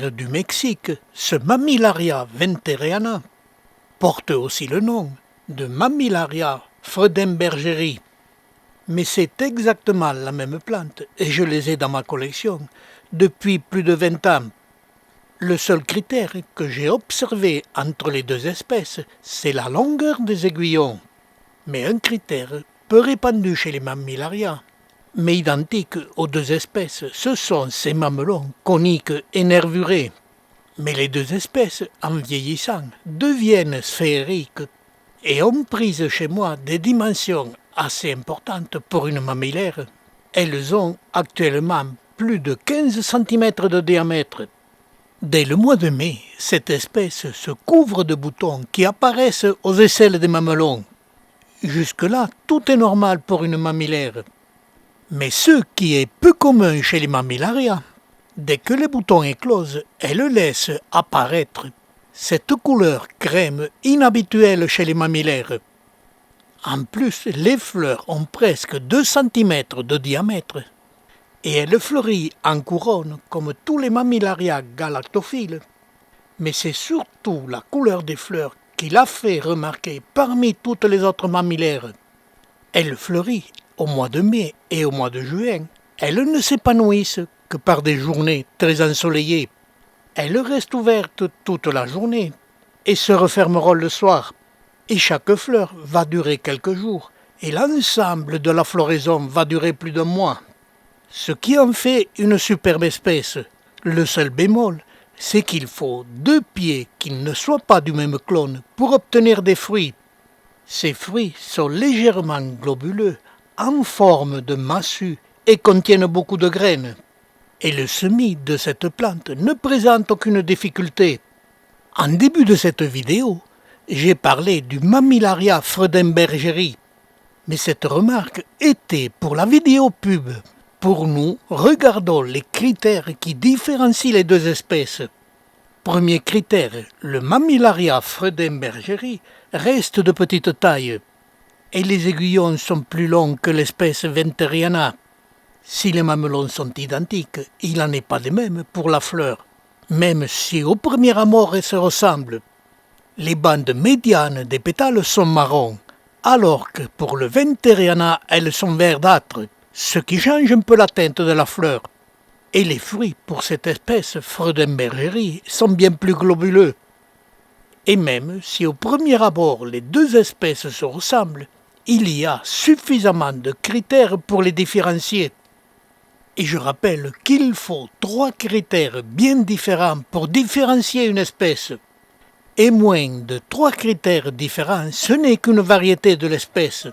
critère du Mexique, ce Mammillaria venteriana, porte aussi le nom de Mammillaria freudenbergeri. Mais c'est exactement la même plante et je les ai dans ma collection depuis plus de 20 ans. Le seul critère que j'ai observé entre les deux espèces, c'est la longueur des aiguillons. Mais un critère peu répandu chez les Mammillaria, mais identique aux deux espèces, ce sont ces mamelons coniques et nervurés. Mais les deux espèces, en vieillissant, deviennent sphériques et ont pris chez moi des dimensions assez importantes pour une mammillaire. Elles ont actuellement plus de 15 cm de diamètre. Dès le mois de mai, cette espèce se couvre de boutons qui apparaissent aux aisselles des mamelons. Jusque-là, tout est normal pour une mammillaire. Mais ce qui est peu commun chez les Mammillaria, dès que les boutons éclosent, elles laissent apparaître cette couleur crème inhabituelle chez les mammillaires. En plus, les fleurs ont presque 2 cm de diamètre et elles fleurissent en couronne comme tous les Mammillaria galactophiles. Mais c'est surtout la couleur des fleurs qui l'a fait remarquer parmi toutes les autres mammillaires. Elles fleurissent au mois de mai et au mois de juin. Elles ne s'épanouissent que par des journées très ensoleillées. Elles restent ouvertes toute la journée et se refermeront le soir. Et chaque fleur va durer quelques jours et l'ensemble de la floraison va durer plus d'un mois. Ce qui en fait une superbe espèce. Le seul bémol, c'est qu'il faut 2 pieds qui ne soient pas du même clone pour obtenir des fruits. Ces fruits sont légèrement globuleux, en forme de massue et contiennent beaucoup de graines. Et le semis de cette plante ne présente aucune difficulté. En début de cette vidéo, j'ai parlé du Mammillaria freudenbergeri, mais cette remarque était pour la vidéo pub. Pour nous, regardons les critères qui différencient les deux espèces. Premier critère, le Mammillaria freudenbergeri reste de petite taille et les aiguillons sont plus longs que l'espèce venteriana. Si les mamelons sont identiques, il n'en est pas de même pour la fleur, même si au premier abord elles se ressemblent. Les bandes médianes des pétales sont marrons, alors que pour le venteriana, elles sont verdâtres, ce qui change un peu la teinte de la fleur. Et les fruits pour cette espèce freudenbergeri sont bien plus globuleux. Et même si au premier abord les deux espèces se ressemblent, il y a suffisamment de critères pour les différencier. Et je rappelle qu'il faut 3 critères bien différents pour différencier une espèce. Et moins de 3 critères différents, ce n'est qu'une variété de l'espèce.